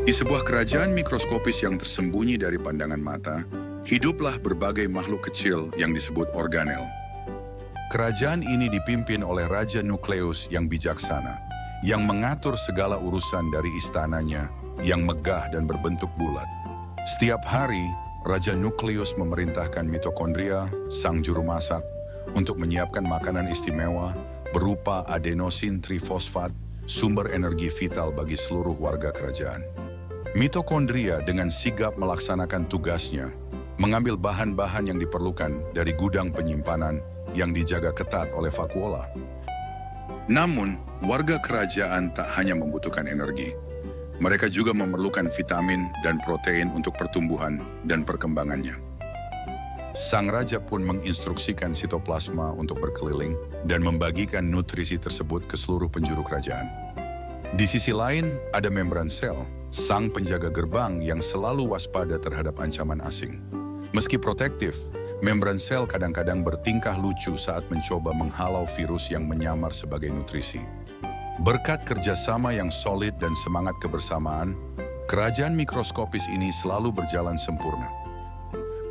Di sebuah kerajaan mikroskopis yang tersembunyi dari pandangan mata, hiduplah berbagai makhluk kecil yang disebut organel. Kerajaan ini dipimpin oleh Raja Nukleus yang bijaksana, yang mengatur segala urusan dari istananya yang megah dan berbentuk bulat. Setiap hari, Raja Nukleus memerintahkan mitokondria, sang juru masak, untuk menyiapkan makanan istimewa berupa adenosin trifosfat, sumber energi vital bagi seluruh warga kerajaan. Mitokondria dengan sigap melaksanakan tugasnya, mengambil bahan-bahan yang diperlukan dari gudang penyimpanan yang dijaga ketat oleh vakuola. Namun, warga kerajaan tak hanya membutuhkan energi. Mereka juga memerlukan vitamin dan protein untuk pertumbuhan dan perkembangannya. Sang raja pun menginstruksikan sitoplasma untuk berkeliling dan membagikan nutrisi tersebut ke seluruh penjuru kerajaan. Di sisi lain, ada membran sel, sang penjaga gerbang yang selalu waspada terhadap ancaman asing. Meski protektif, membran sel kadang-kadang bertingkah lucu saat mencoba menghalau virus yang menyamar sebagai nutrisi. Berkat kerjasama yang solid dan semangat kebersamaan, kerajaan mikroskopis ini selalu berjalan sempurna.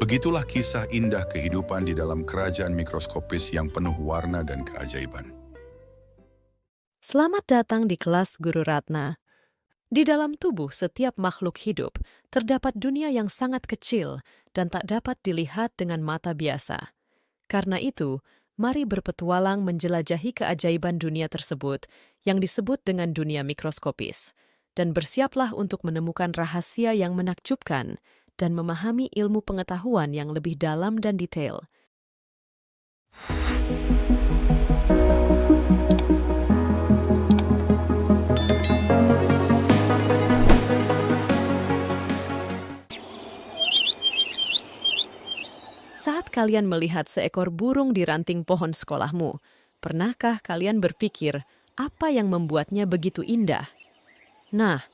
Begitulah kisah indah kehidupan di dalam kerajaan mikroskopis yang penuh warna dan keajaiban. Selamat datang di kelas Guru Ratna. Di dalam tubuh setiap makhluk hidup, terdapat dunia yang sangat kecil dan tak dapat dilihat dengan mata biasa. Karena itu, mari berpetualang menjelajahi keajaiban dunia tersebut yang disebut dengan dunia mikroskopis, dan bersiaplah untuk menemukan rahasia yang menakjubkan dan memahami ilmu pengetahuan yang lebih dalam dan detail. Saat kalian melihat seekor burung di ranting pohon sekolahmu, pernahkah kalian berpikir apa yang membuatnya begitu indah? Nah,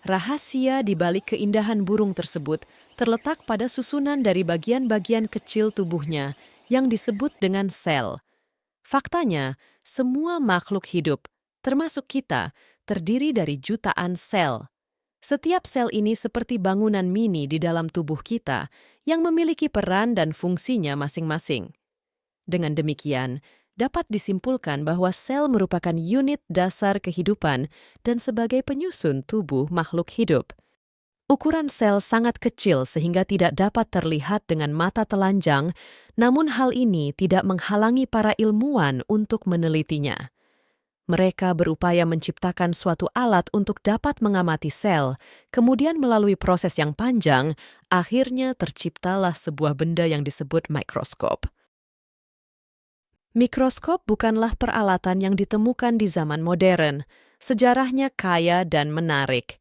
rahasia di balik keindahan burung tersebut terletak pada susunan dari bagian-bagian kecil tubuhnya yang disebut dengan sel. Faktanya, semua makhluk hidup, termasuk kita, terdiri dari jutaan sel. Setiap sel ini seperti bangunan mini di dalam tubuh kita yang memiliki peran dan fungsinya masing-masing. Dengan demikian, dapat disimpulkan bahwa sel merupakan unit dasar kehidupan dan sebagai penyusun tubuh makhluk hidup. Ukuran sel sangat kecil sehingga tidak dapat terlihat dengan mata telanjang, namun hal ini tidak menghalangi para ilmuwan untuk menelitinya. Mereka berupaya menciptakan suatu alat untuk dapat mengamati sel, kemudian melalui proses yang panjang, akhirnya terciptalah sebuah benda yang disebut mikroskop. Mikroskop bukanlah peralatan yang ditemukan di zaman modern. Sejarahnya kaya dan menarik.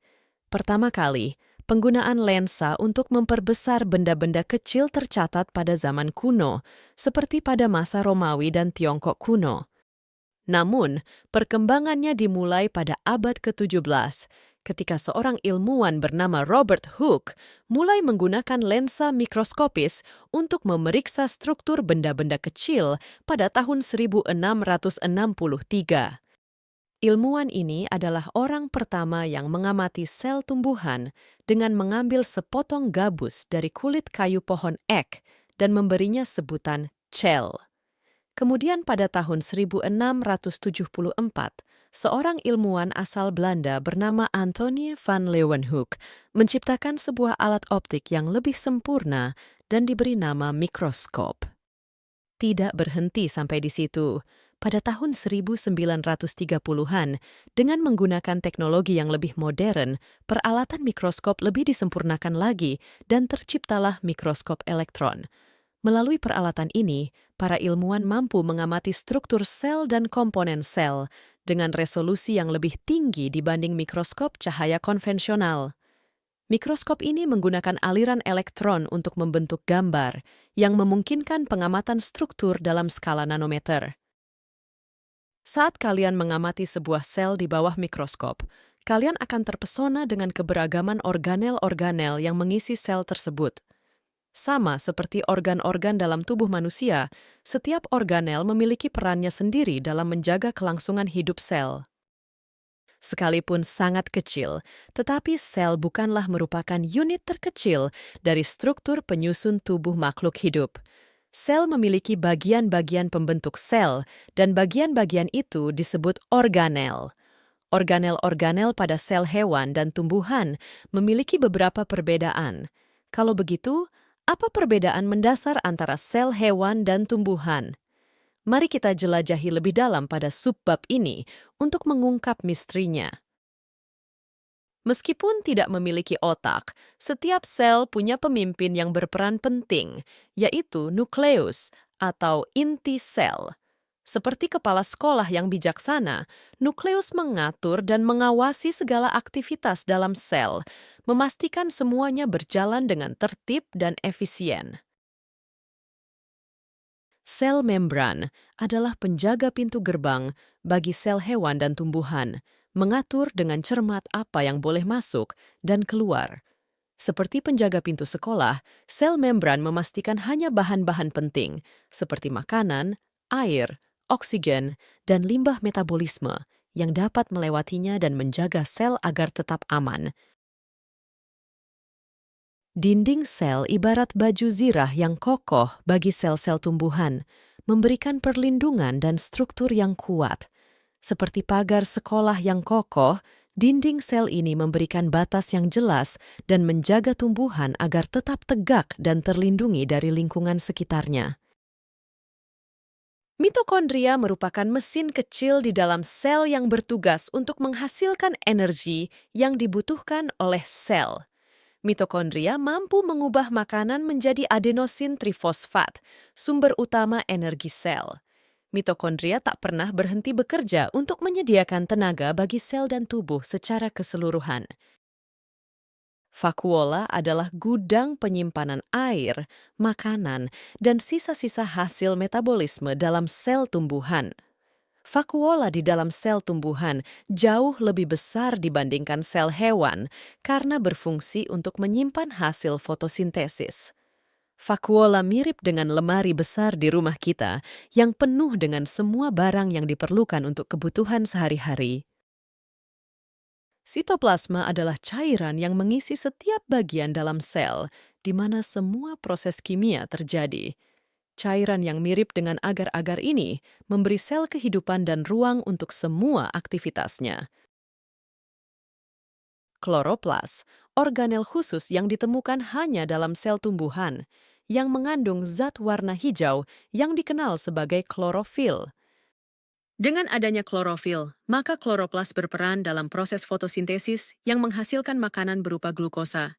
Pertama kali, penggunaan lensa untuk memperbesar benda-benda kecil tercatat pada zaman kuno, seperti pada masa Romawi dan Tiongkok kuno. Namun, perkembangannya dimulai pada abad ke-17, ketika seorang ilmuwan bernama Robert Hooke mulai menggunakan lensa mikroskopis untuk memeriksa struktur benda-benda kecil pada tahun 1663. Ilmuwan ini adalah orang pertama yang mengamati sel tumbuhan dengan mengambil sepotong gabus dari kulit kayu pohon ek dan memberinya sebutan cell. Kemudian pada tahun 1674, seorang ilmuwan asal Belanda bernama Antonie van Leeuwenhoek menciptakan sebuah alat optik yang lebih sempurna dan diberi nama mikroskop. Tidak berhenti sampai di situ. Pada tahun 1930-an, dengan menggunakan teknologi yang lebih modern, peralatan mikroskop lebih disempurnakan lagi dan terciptalah mikroskop elektron. Melalui peralatan ini, para ilmuwan mampu mengamati struktur sel dan komponen sel dengan resolusi yang lebih tinggi dibanding mikroskop cahaya konvensional. Mikroskop ini menggunakan aliran elektron untuk membentuk gambar yang memungkinkan pengamatan struktur dalam skala nanometer. Saat kalian mengamati sebuah sel di bawah mikroskop, kalian akan terpesona dengan keberagaman organel-organel yang mengisi sel tersebut. Sama seperti organ-organ dalam tubuh manusia, setiap organel memiliki perannya sendiri dalam menjaga kelangsungan hidup sel. Sekalipun sangat kecil, tetapi sel bukanlah merupakan unit terkecil dari struktur penyusun tubuh makhluk hidup. Sel memiliki bagian-bagian pembentuk sel, dan bagian-bagian itu disebut organel. Organel-organel pada sel hewan dan tumbuhan memiliki beberapa perbedaan. Kalau begitu, apa perbedaan mendasar antara sel hewan dan tumbuhan? Mari kita jelajahi lebih dalam pada subbab ini untuk mengungkap misterinya. Meskipun tidak memiliki otak, setiap sel punya pemimpin yang berperan penting, yaitu nukleus atau inti sel. Seperti kepala sekolah yang bijaksana, nukleus mengatur dan mengawasi segala aktivitas dalam sel, memastikan semuanya berjalan dengan tertib dan efisien. Sel membran adalah penjaga pintu gerbang bagi sel hewan dan tumbuhan, mengatur dengan cermat apa yang boleh masuk dan keluar. Seperti penjaga pintu sekolah, sel membran memastikan hanya bahan-bahan penting, seperti makanan, air, oksigen, dan limbah metabolisme yang dapat melewatinya dan menjaga sel agar tetap aman. Dinding sel ibarat baju zirah yang kokoh bagi sel-sel tumbuhan, memberikan perlindungan dan struktur yang kuat. Seperti pagar sekolah yang kokoh, dinding sel ini memberikan batas yang jelas dan menjaga tumbuhan agar tetap tegak dan terlindungi dari lingkungan sekitarnya. Mitokondria merupakan mesin kecil di dalam sel yang bertugas untuk menghasilkan energi yang dibutuhkan oleh sel. Mitokondria mampu mengubah makanan menjadi adenosin trifosfat, sumber utama energi sel. Mitokondria tak pernah berhenti bekerja untuk menyediakan tenaga bagi sel dan tubuh secara keseluruhan. Vakuola adalah gudang penyimpanan air, makanan, dan sisa-sisa hasil metabolisme dalam sel tumbuhan. Vakuola di dalam sel tumbuhan jauh lebih besar dibandingkan sel hewan karena berfungsi untuk menyimpan hasil fotosintesis. Vakuola mirip dengan lemari besar di rumah kita yang penuh dengan semua barang yang diperlukan untuk kebutuhan sehari-hari. Sitoplasma adalah cairan yang mengisi setiap bagian dalam sel, di mana semua proses kimia terjadi. Cairan yang mirip dengan agar-agar ini memberi sel kehidupan dan ruang untuk semua aktivitasnya. Kloroplas, organel khusus yang ditemukan hanya dalam sel tumbuhan, yang mengandung zat warna hijau yang dikenal sebagai klorofil. Dengan adanya klorofil, maka kloroplas berperan dalam proses fotosintesis yang menghasilkan makanan berupa glukosa.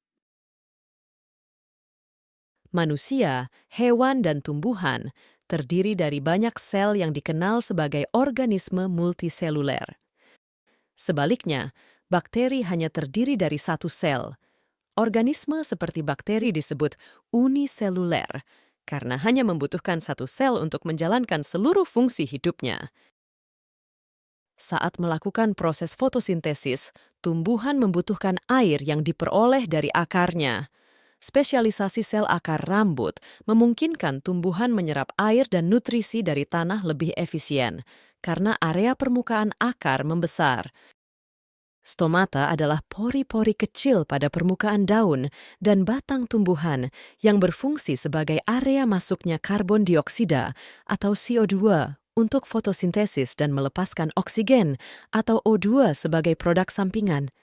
Manusia, hewan, dan tumbuhan terdiri dari banyak sel yang dikenal sebagai organisme multiseluler. Sebaliknya, bakteri hanya terdiri dari satu sel. Organisme seperti bakteri disebut uniseluler karena hanya membutuhkan satu sel untuk menjalankan seluruh fungsi hidupnya. Saat melakukan proses fotosintesis, tumbuhan membutuhkan air yang diperoleh dari akarnya. Spesialisasi sel akar rambut memungkinkan tumbuhan menyerap air dan nutrisi dari tanah lebih efisien karena area permukaan akar membesar. Stomata adalah pori-pori kecil pada permukaan daun dan batang tumbuhan yang berfungsi sebagai area masuknya karbon dioksida atau CO2 untuk fotosintesis dan melepaskan oksigen atau O2 sebagai produk sampingan.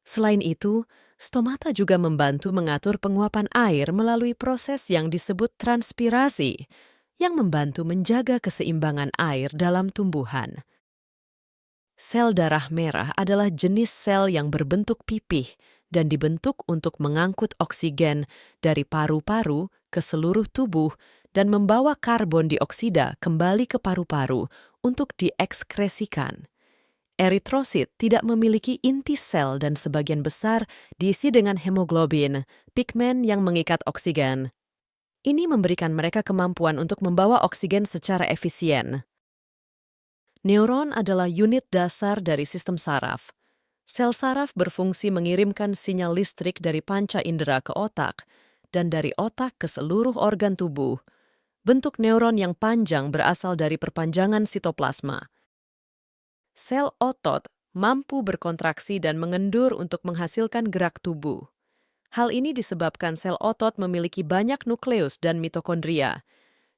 Selain itu, stomata juga membantu mengatur penguapan air melalui proses yang disebut transpirasi, yang membantu menjaga keseimbangan air dalam tumbuhan. Sel darah merah adalah jenis sel yang berbentuk pipih dan dibentuk untuk mengangkut oksigen dari paru-paru ke seluruh tubuh dan membawa karbon dioksida kembali ke paru-paru untuk diekskresikan. Eritrosit tidak memiliki inti sel dan sebagian besar diisi dengan hemoglobin, pigmen yang mengikat oksigen. Ini memberikan mereka kemampuan untuk membawa oksigen secara efisien. Neuron adalah unit dasar dari sistem saraf. Sel saraf berfungsi mengirimkan sinyal listrik dari panca indera ke otak dan dari otak ke seluruh organ tubuh. Bentuk neuron yang panjang berasal dari perpanjangan sitoplasma. Sel otot mampu berkontraksi dan mengendur untuk menghasilkan gerak tubuh. Hal ini disebabkan sel otot memiliki banyak nukleus dan mitokondria.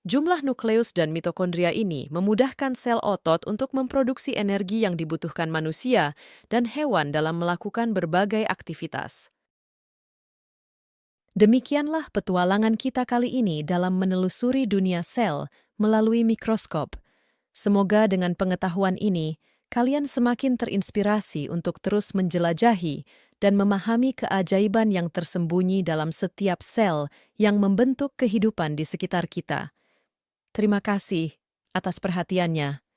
Jumlah nukleus dan mitokondria ini memudahkan sel otot untuk memproduksi energi yang dibutuhkan manusia dan hewan dalam melakukan berbagai aktivitas. Demikianlah petualangan kita kali ini dalam menelusuri dunia sel melalui mikroskop. Semoga dengan pengetahuan ini, kalian semakin terinspirasi untuk terus menjelajahi dan memahami keajaiban yang tersembunyi dalam setiap sel yang membentuk kehidupan di sekitar kita. Terima kasih atas perhatiannya.